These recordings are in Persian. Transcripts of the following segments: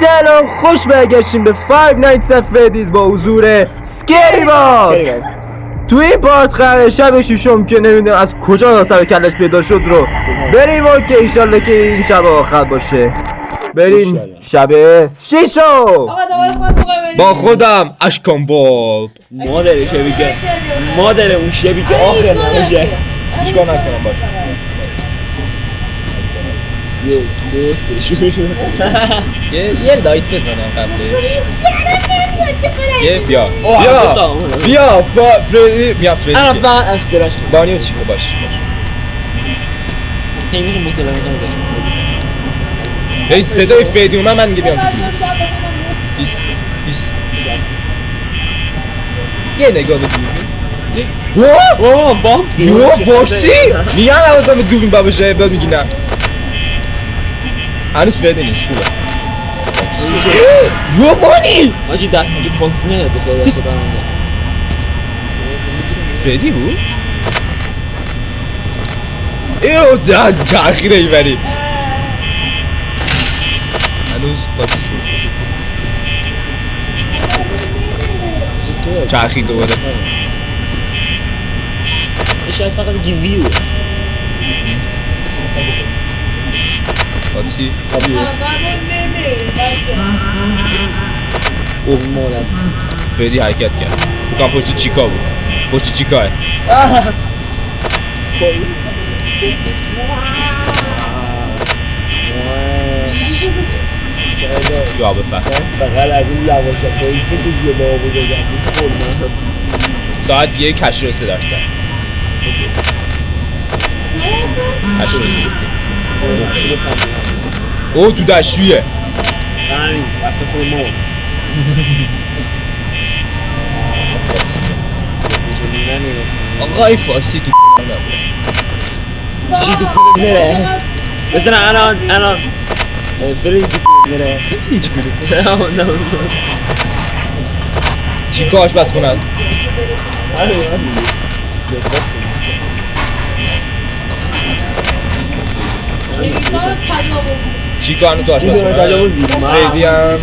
سلام، خوش برگشتیم به Five Nights at Freddy's با حضور سکری باکس. تو این پارت قراره شب ششم که نمیدونم از کجا سر کلش پیدا شد رو بریم و که ایشالله که این شب آخر باشه. بریم شب ششم با خودم اشکان باب مادرشه بگه مادر اون شه بگه آخر نمیشه چیکار نکنم باشه. یه لایت بزنم قبلش. بیا فردی بیا فردی انا فقط اسپرش بانیو چیکو باش همین مثلا هی صدای فردی اومد من میگه بیام ایس یه نگاه بگیر. اوه باکسی باکسی میگن حواسم به دوبین باباشه بعد میگی نه هنوز فردی نیست خوبه. یو بانی آجی دستی که فاکس نگه بخواه دست برنده فردی بود؟ ایو داد تأخیر ایوری هنوز فاکس بود تأخیر دوباره شاید فقط گیویو فاکسی اوه مادر فردی حرکت کرد بکنم پشت چیکا بود پشت چیکاه جواب فصل فقط از این لواشت هایی که توی با بزرگم بود خوردم ساعت 1:83 83 او تو دشویه همین رفته خود ما آقای فارسی تو چی تو نره مثلا الان فری تو نره هیچ کدوم نه چیکا آشپزخونه است چیکا هنو تو آشپزخونه فردی هم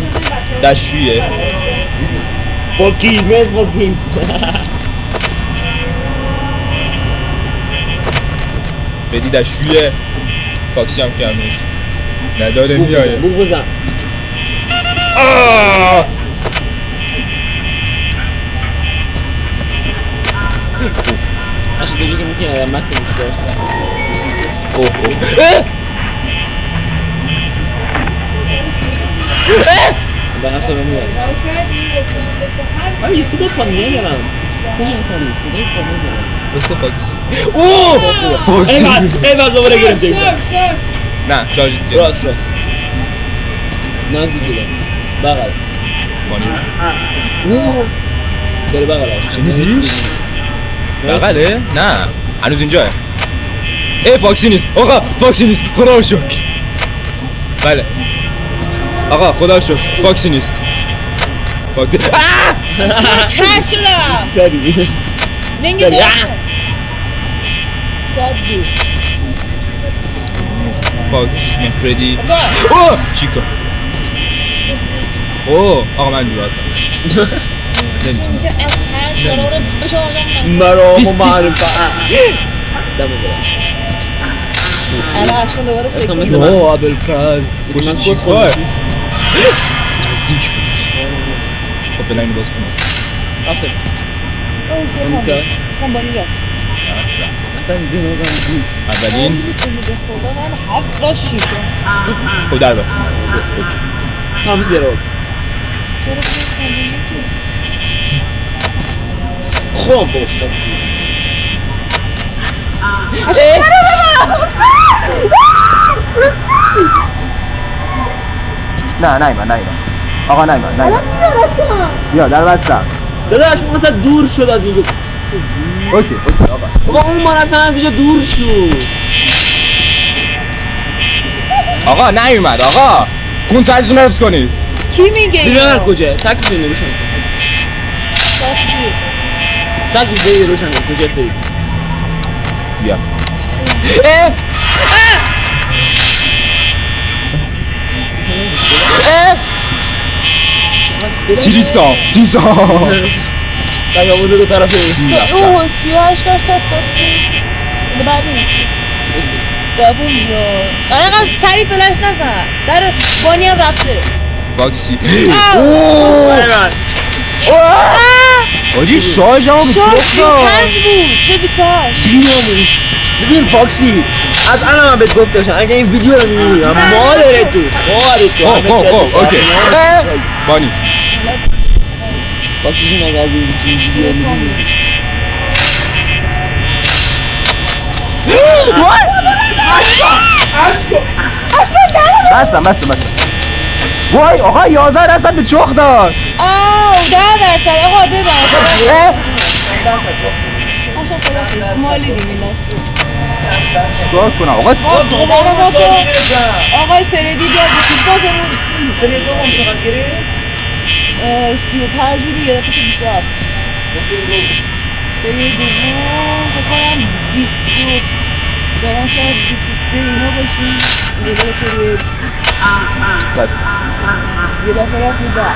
دشویه فوکی فردی دشویه فاکسی هم که هنوز نداره میایه بوق بزن اشو دیگه که میتونی آدم مسته بشترش به نفسه رو میرسه من یه صدا پا نمیرم کجا میفهمی صدای پا نمیرم بسه فاکسی اوه فاکسی ایوال دوباره گرفتیم نه شارژ راست نزدیکی دارم بغل بانیوش داره بغلش شنیدیش؟ بغله؟ نه هنوز اینجاه فاکسی نیست آقا فاکسی نیست خدا رو شکر بله آقا خدا رو شکر فاکسی نیست فاکسی کر شدم سری لنگ دارم ساعت دو فاکس من فردی آقا اوه چیکا اوه آقا من جورات نمیتونم که از هشت قراره بشه آدم مرام و معرفت دمه الان اشکان دوباره سکس مثل می‌کنه. من. ابوالفضل مثل من پشت کس چیکاه خوردم. نزدیک بود خب فعلا اینو باز کنم آفر اوه سلام اونجا. خون بانی رفت اصلا بنازم گوش اولین می‌تونی به خدا من هفت را شیشم خب در بستم اوکی هم زیرا چرا شیش خونده خواب بود نه آقا بیا در بستم داداش اون اصلا دور شد از اینجا اوکی آقا بابا اون من اصلا از اینجا دور شد آقا نیومد آقا خون سرتون رو حفظ کنید کی میگه دیگر کجا تکلیف نمیشن ساسی تکلیف روشن کجا فری بیا 지리싸 지리싸 나 여기서 그 따라 اوه 38 درصد ساکسی بعد قبول یا آره قبل سری فلش نزن در بانی هم رفته باکسی من آجی شارژ هم شارژ 35 بود چه 28 بیناموس ببین فاکسی از الان من بهت گفته باشم اگه این ویدیو رو میبینی مادر تو همه کسی اوکی بانی فاکسی جون اگه از این ویدیو میبینی بستم وای آقا 11 درصد به چخ داد آه 10 درصد آقا ببر مالی دیگه ناسو چیکار کنم آقا آقای فردی بیاد بکش باز رو سری دوم چقدر گرفت 35 بودی یه دفعه 27 سری دوم فکر کنم 20 مثلا شاید 23 اینا باشیم یه دفعه سری بس یه دفعه رفت رو ده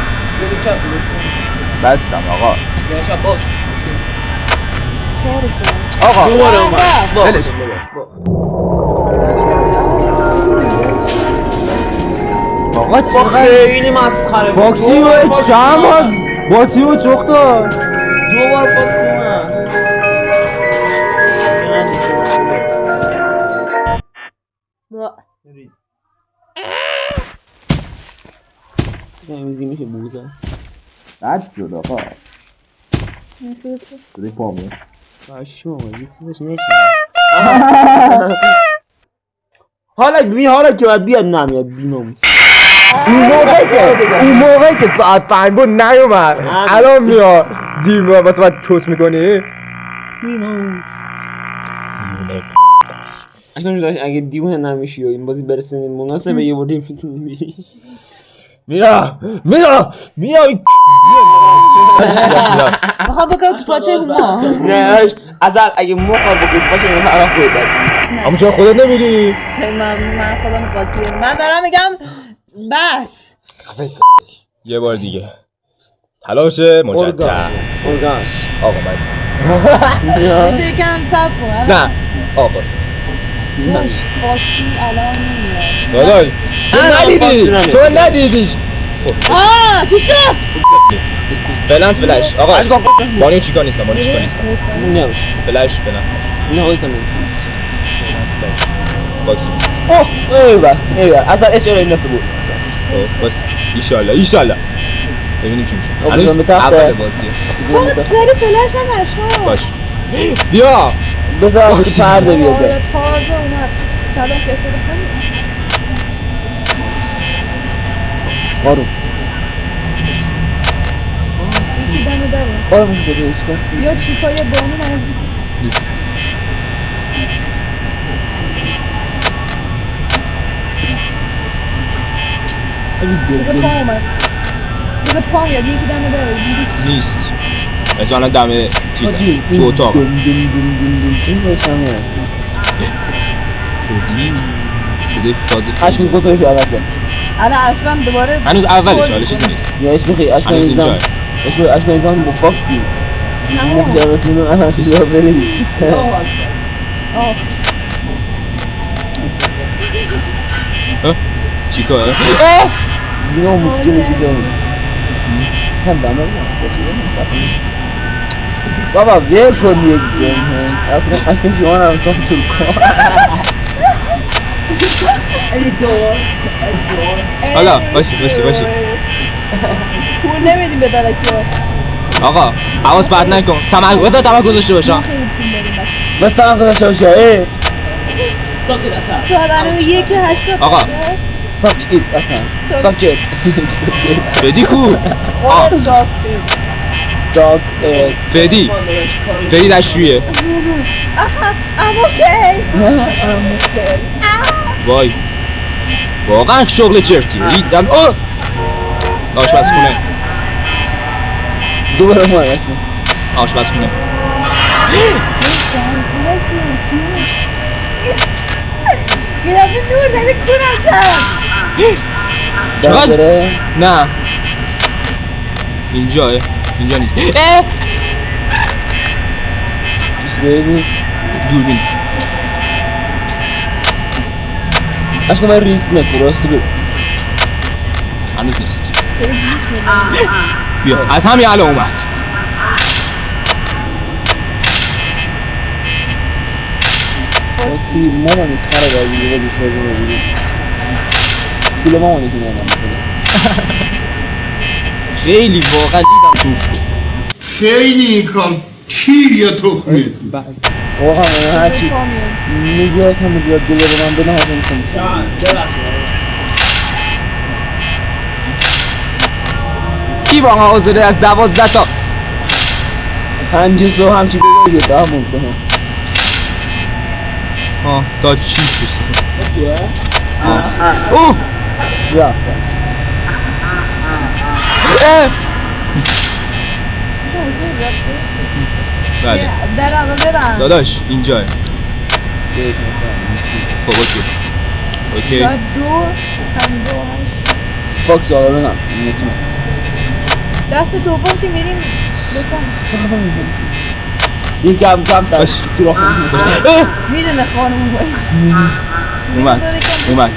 بستم آقا یه شب باش 4 سال آقا دوباره اومد ولش آقا چقدر خیلی مسخره بود. باکسی و چند بار باتی و چخ داد دو بار فاکسی اومد میشه بوزه بد شد آقا بده پامو باشو جیسش نشه حالا که باید بیاد نمیاد بیناموس اون موقعی که ساعت 5 بود نیومد الان میاد دیم واسه من کس میکنی بیناموس اشکان داشت اگه دیونه نمیشی و این بازی برسه این مناسبه یه بردیم میتونی میرا میخوام بکنم تو پاچه هما نه اصلا اگه موقع بگید باشه من عرق خودت اما چرا خودت نمیری من خودم قاطیه من دارم میگم بس یه بار دیگه تلاش مجدد ارگانش آقا من بذار یکم سب کن نه آقا داش فاکسی الان نمیاد داداش تو ندیدیش چی شد؟ فعلا فلش آقا بانیو چیکار نیستم نه فلش فعلا نه اویتم باکسی ایوه اصلا اشاره این نفه بود بس ایشالله ببینیم چی میشه بزن به تخته. اول بازیه بابا سری فلش نزن اشکال باش بیا بذار فرده بیاد تازه اومد سلام کسی رو کنیم آروم یکی دمه داره آروم میشه بده ایسکن یا چیپای بانو نزدیک صدا پا اومد صدا پا میاد یکی دمه داره دیدی چی نیست احتمالا دم چیزه تو اتاق چیز باشم شده تازه اشکن گفتوش عوضه الان اشکان دوباره هنوز اولش حالا چیزی نیست یا اسمخی اشکن هنوز اینزام اینجا اشکن اینزام با فاکسی مخی رسمون رو الان چیزا بری چیکار یا مشکل چیزا هم دمه بابا بیل کن یک جن اصلا اشکن شما هم ساخت سول کن حالا باشه پول نمیدیم به درکی ها آقا حواس پرت نکن بذار تمرکز داشته باشم خیلی پول داریم بس تمام گذاشته باشه سادانو 1.80 آقا. ساک ایت اصلا ساکت فدی کو خودت ساک ساک فدی دشویه ام اوکی وای واقعا شغل چرتی ریدم آشپزخونه دوباره اومد آشپزخونه میرفتی دور زده کنم کرد چقدر؟ داره نه اینجا نیست ببین دوربین اشکا من ریسک نکن راست بگو هنوز نیست چرا گیش میدونی؟ بیا از همین الان اومد فاکسی مامانیت خراب آگه دیگه بیش راجع بگیرش پول مامانیتی نمیم خیلی واقعا دیدم توش خیلی کام کیر تخمی واقعا من هرچی میگوید هم میگوید گله به من بدم از این سنشون کی واقعا آزاده از 12 تا 5 سو همچی بگوید همون کنم تا 6 اوه رفتم بله در اول ببند داداش اینجا خب اوکی ساعت 2:58 فاکس آقا نه میتونم دست دوم که میریم دوتا یکم کم تا باش. سوراخ میدونه خانم باید اومد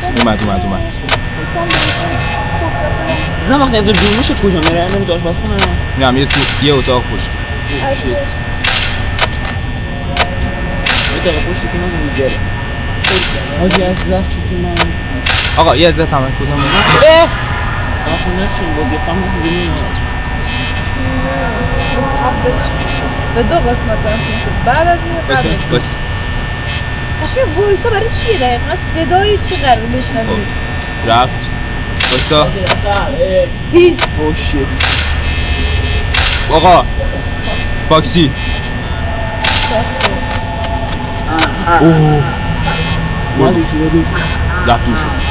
بزن وقتی از دور میشه کجا میره نمیتونش بس کنه نه میره تو یه اتاق پشت اتاق پشتی که نازم میگره حاجی از وقتی که من آقا یه ازده تمرکز هم آخه نکنیم بازی فهم زمین هست به دو قسمت تقسیم شد بعد از این قبل بس اشکال وایسا برای چیه دقیقا صدای چی قرار بشنوی رفت بسا هیس او شیت آقا فاکسی اوه نازی شده دوش رفت دور شد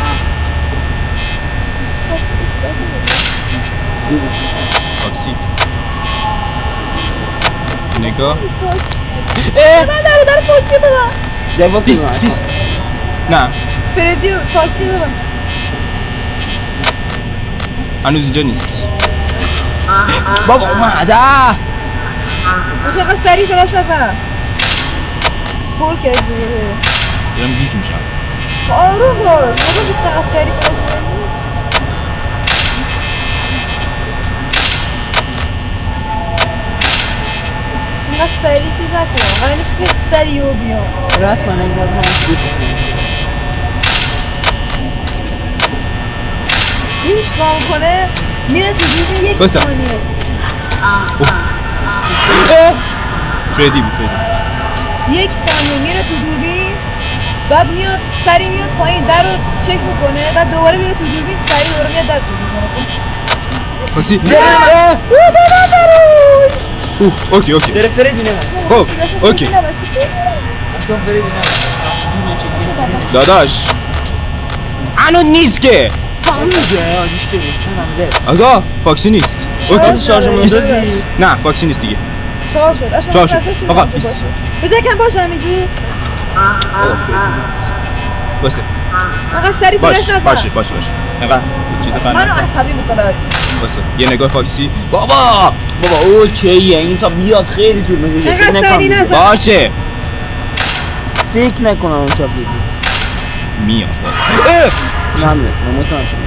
فاکسی نگاه من در فاکسی ببن در فاکسی چیز نه فردی و فاکسی ببن هنوز اینجا نیست بابا اومده باشه اقا سریع فلش نزن پر کرد دوره دارم گیج میشم آروم باش نگو بیست اقا سریع فلش نزن اینقدر سریع چیز نکنم قیلی سریع و بیام رسما انگار هم بود این چیکار کنه میره تو دوربین یک بسا. ثانیه فردی یک ثانیه میره تو دوربین بعد میاد سری میاد پایین در رو چک میکنه بعد دوباره میره تو دوربین سری دوباره میاد در چک میکنه فاکسی ببن دروش اوکی داره فردی نمست خب اوکی اشکان فردی نمست داداش الان نیست که همونجه آجیش چه بود آقا فاکسی نیست شارژ شارژ نداره. مندازی نه فاکسی نیست دیگه چهار شد اشکال چهار شد. نفسش چی آقا، باشه بیست. باشه بذار کم باشه همینجور باشه فقط سری باش فلش نزن باشه اینقدر چیز منو قنده عصبی میکنه باشه یه نگاه فاکسی بابا اوکیه این تا بیاد خیلی طول میکشه اینقدر سری نزن باشه فکر نکنم اون شب بود میاد نمیاد من مطمئن شدم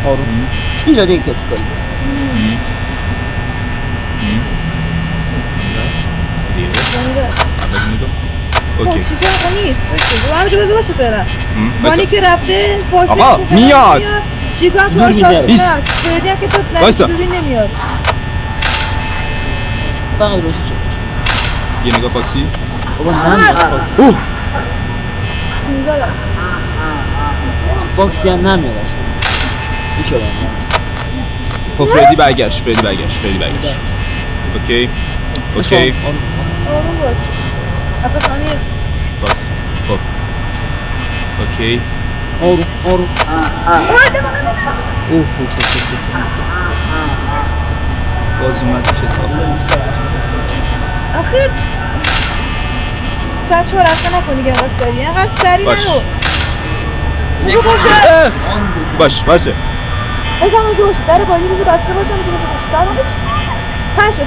آروم اینجا دیگه کسی کاری اوکی چی که آقا نیست اوکی همینجا بذار باشه فعلا بسا. مانی که رفته فاکسی آقا، هم که فعلا میاد. نمیاد. چیکو هم تو دور آشپزخونه میده. است فردی هم که تو بسا. دوربین نمیاد فقط روزی شد یه نگاه فاکسی بابا نمیاد فاکس اوه 15 درصد فاکسی هم نمیاد اشکال این شده خب فردی برگشت اوکی آروم باش نفس ثانیه فاکس خب اوکی آروم اوه باز اومد چه صافه آخه ساعت 4 اصلا نکن دیگه اینقدر سریع اینقدر سریع باش. نرو بگو باشه باشه بزن اونجا باشه در بادی روزو بسته باشه اونجا بزن باشه سلام بچه پنج شو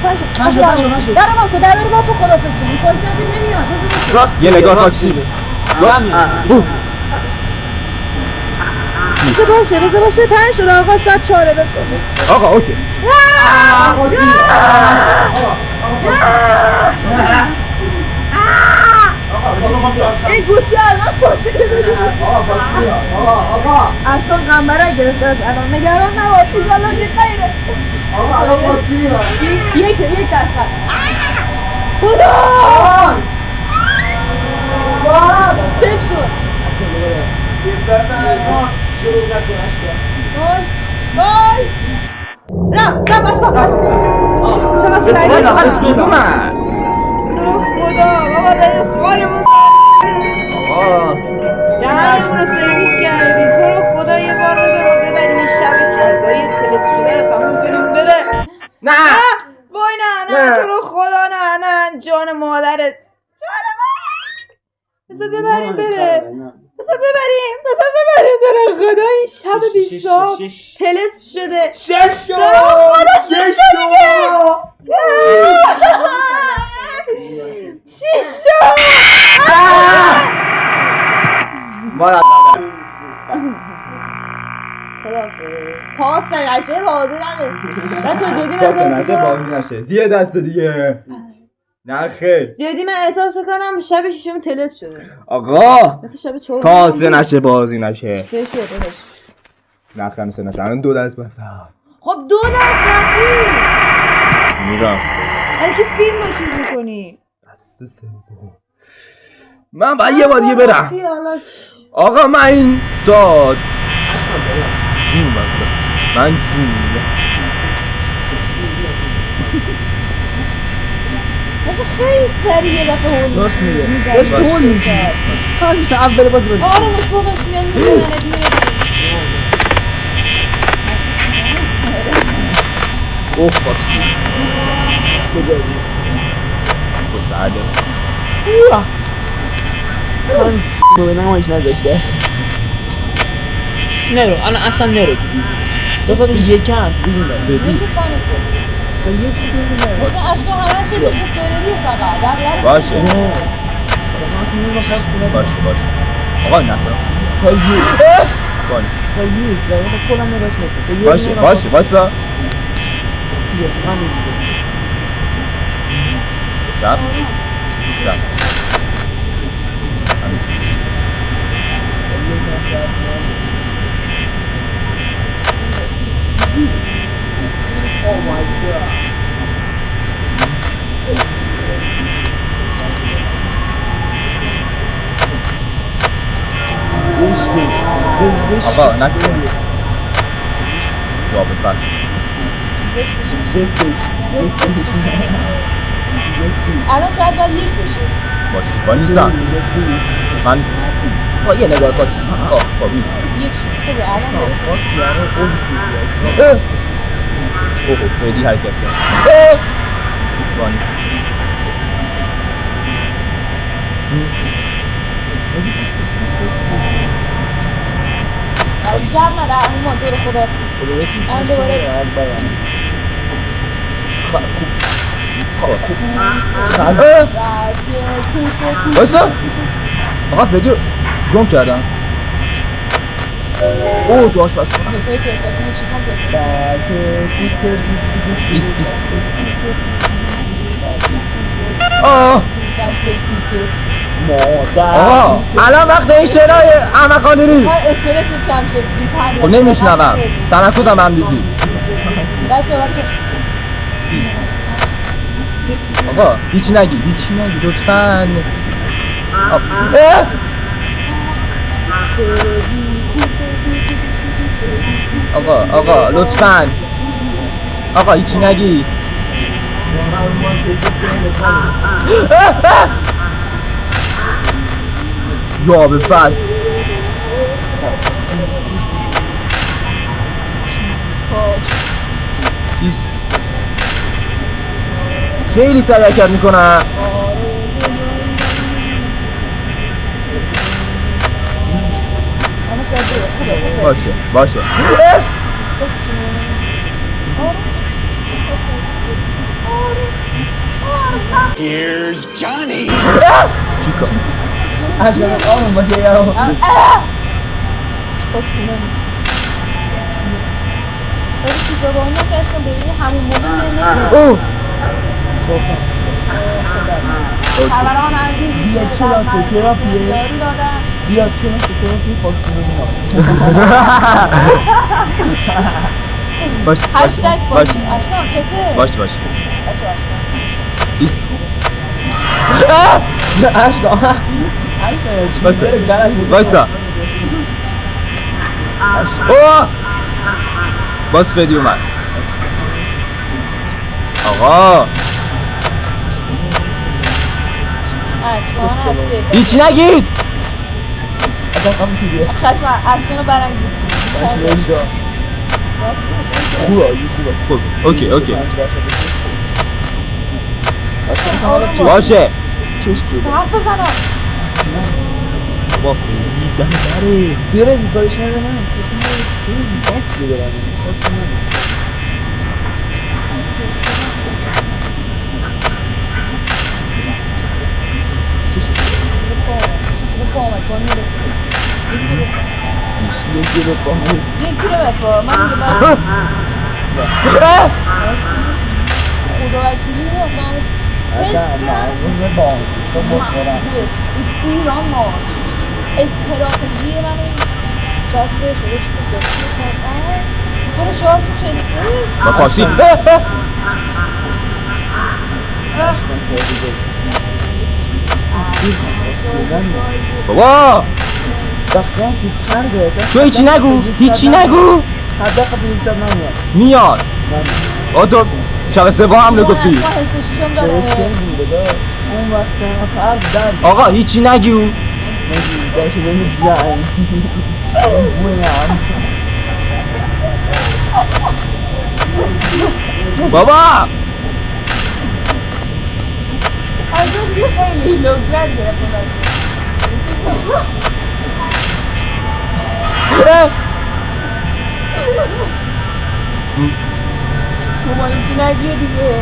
در با تو در با تو خدافظ شو فاکسی هم که نمیاد راست یه نگاه فاکسی بذار باشه 5 شد آقا ساعت 4 بفرست آقا اوکی این گوشی الان فاصله بده اشکان قنبره گرفته از الان نگران نباش ایشالله که خیره یک درصد خدا صفر شد وای رفت اشکان چقدر سریع خدا بابا داری خالمون دهنمون رو سرویس کردی تو رو خدا یه بار بذار رو ببریم این شب جزایی تلس شده رو تموم کنیم بره نه وای نه تو رو خدا نه جان مادرت بذار ببریم بره بذار ببریم تو رو خدا این شب 20 تلس شده تو رو خدا شش دیگه شیشا تاس نشه بازی نشه بازی نشه یه دست دیگه نه خیر جدی من احساس کنم شب ششم تلس شده آقا مثل شب 4 تاسه نشه بازی نشه 3 شده نه خیر مثل نشه الان 2 دست بفتم خب 2 دست رفتی میرم الان که فیلم رو چیز میکنی دست سوم من باید یه بار دیگه برم آقا من این داد من مثل خیلی سریع یه دفعه هول راست میگه بهش هول میشه کار میشه اول باز باشه آره مصباقش میان میزننت میره اوه فاکسی کجایی؟ پشت عده من به نمایش نذاشته نرو الان اصلا نرو بذار یکم فدی مثل اشکا همه چه چیز فریدی فقط بقیه رو باشه آقا نه تا یک باشه تا یک زمین کلم نگاش نکن باشه باسا رفت Oh my god. آقا نکنه جواب فصل الان شاید باید 1 بشه باش با نیستم من با یه نگاه فاکسی با نیست 1 شد خوبه الان فاکسی الان اوه فردی حرکت کرد با نیست جمع نده اون مانتور خدا الان دوباره بایستا آقا فردی رو گم کردم اوه تو آشپز کنم ایست آقا الان وقت این شعرهای احمقانه نیست استرست کم شد بی‌پرده خب نمیشنوم تمرکزم هم ریزی بچه آقا هیچی نگی لطفاً آقا لطفاً آقا هیچی نگی یا به فصل خیلی سریع حرکت میکنم باشه Here's Johnny. چیکار؟ عشقم آمون باشه یا فوکسی نمی ولی چی با اون که اصلا ببینی همون موقع نمی اوه خبران عزیز بیا کلاس تراپیه یاری دادن بیا کلاس تراپی فاکسی ببینم باش هشتگ باش فوکسی اشکان چته؟ باش بچه اشکان ایست عشقم بس بایسا اوه باز فدی اومد آقا اشکان هستی هیچی نگید خشم اشکانو برانگیز خوبه خوب اوکی اوکی آروم باشه چشکی حرف بزنم با فدی داره بیاره دی کارش نده من خیلی فاکسی دارم فاکسی نده یکی رو با هست یکی رو بپا من دیگه باید خدا وکیلی اصلا معروض با بخورم ایران ماست استراتژی من شاسته شده چی بود تو رو شارژ چلسی با فاکسی بابا وقتی هم تو پرده تو هیچی نگو هیچی نگو حداقل به 100 نمیاد میاد آه تو شب سوم هم نگفتی حسششم چه داره سن بوده دا اون وقت هم پرد در آقا هیچی نگو مجید داشته داریم جعیم بویم بابا از اون یه خیلی لوگرد گرفته ماما هیچی نگیه دیگه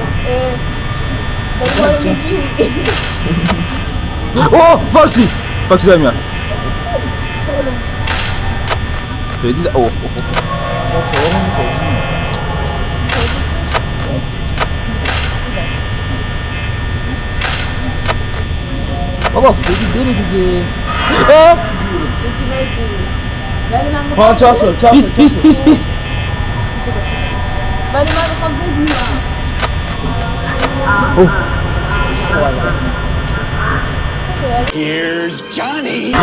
داری ما رو میگی اوه فاکسی فاکسی داره میاد فدی اوه اوه بابا فدی بره دیگه ولی من ها میخوام چاسو پیس ولی من میخوام بگیرم اوه Here's Johnny.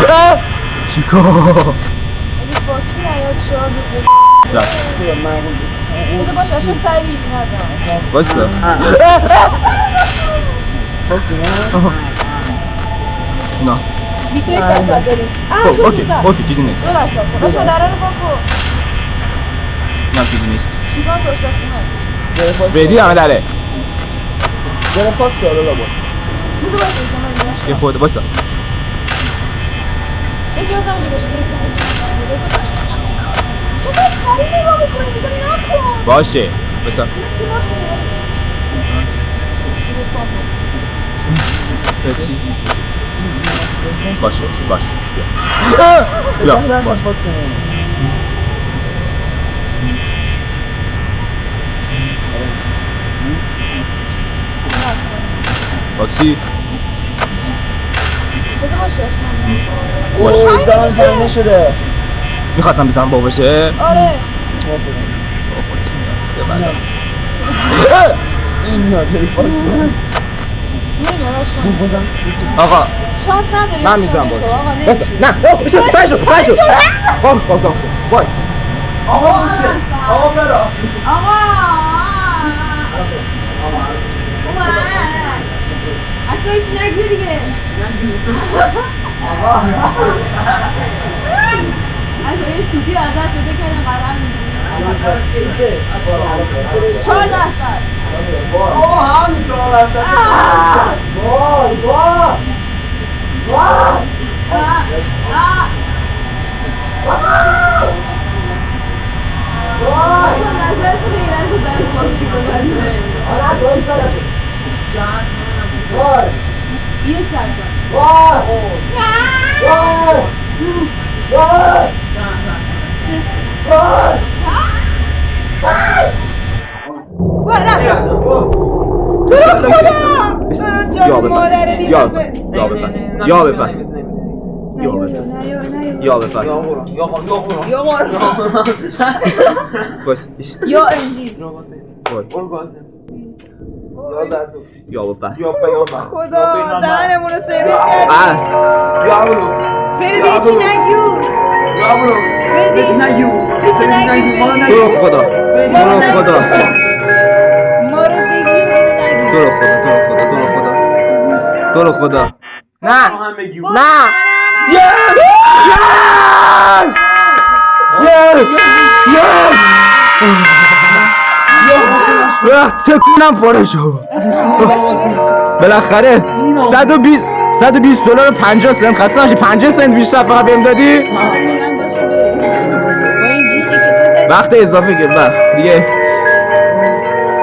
چیکار ولی فاکسی نیاد شارژ بگیرم رفت بذار باشه اشکا سریع نزن بایستا فاکسی نه نه 21% داریم خب اوکی اوکی چیزی نیست 2% باشه دران رو باکو نه چیزی نیست چیکار توش بس هست فدی همه داره داره فاکسی حالا لابا بذار باشه یه خورده بایستا یکی از همونجا باشه چقدر سریع نگاه میکنی دیگه نکن باشه بایستا پتی باشه باشه بیا بیا باشه. فاکسی نه باکسی بذار باشه اوه زمان پرنه شده میخواستم بزنم با باشه آره با فاکسی میاد ببرم این میاد جایی فاکسی نمیاد اشکان بازم آقا شانس نداری من میزنم باش آقا بس نمیشه نه اوه بشه پنج شد قام شد وای آقا میشه آقا برا آقا اومد اشکان هیچی نگیه دیگه اشکان یه سوتی ازت بده کردم قدم میگیری 4%. آه همین 4% وای نظرتو غیر از این تو رو خدا یا به مادر فصل دی یا به فصل یا به فصل یا به فصل یا به فصل یا باش ایش یا انجیل یا به فصل خدا دهنمون رو سرویس کرد فریدی چی نگیو فریدی چی نگیو تو رو خدا تو رو خدا ما رو بگیر تو رو خدا تو رو خدا تو رو خدا تو رو خدا نه نه yes yes yes تکونم پاره شد بالاخره 120 دلار 50 سنت خسته نشی 50 سنت بیشتر فقط بهم دادی وقت اضافه گرفتم دیگه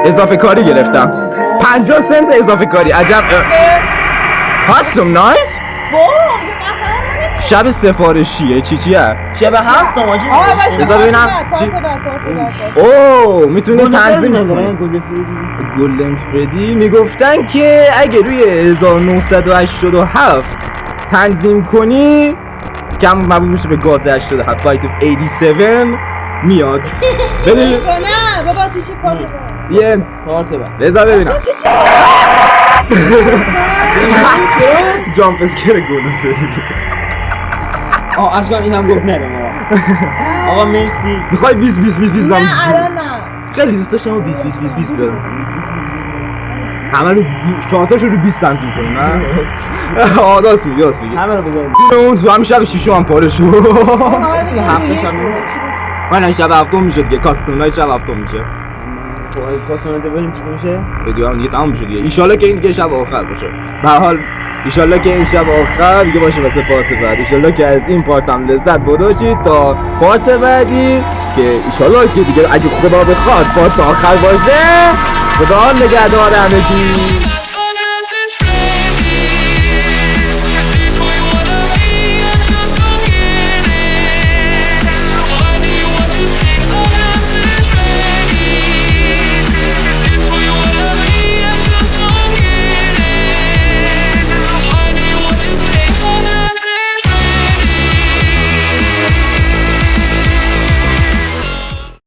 اضافه کاری گرفتم 50 سنت اضافه کاری عجب هستم نایس شب سفارشیه چیه شب 7 ماجی بذار ببینم چی اوه میتونی تنظیم کنی گلدن فردی میگفتن که اگه روی 1987 تنظیم کنی کم مبود میشه به گاز 87 بایت 87 میاد ببین نه بابا تو چی پارت یه کارت بعد بذار ببینم جامپ اسکر گلدن فردی اشکال اینم گفت نره آقا مرسی میخوای 20 نه الان نه خیلی دوست داشتم 20 برم همه رو چهارتاشو رو 20 تنظیم کنیم نه؟ راست میگی همه رو بذاریم اون تو همین شب شیشو هم پاره شد هفته شب من شب هفتم میشه دیگه کاستوم نایت شب هفتم میشه کاسمنت بریم چی میشه؟ ویدیو هم دیگه تمام میشه دیگه ایشالله که این دیگه شب آخر باشه به هر حال ایشالله که این شب آخر دیگه باشه واسه پارت بعد ایشالله که از این پارت هم لذت برداشتید تا پارت بعدی که ایشالله که دیگه اگه خدا بخواد پارت آخر باشه خدا نگهدار همگی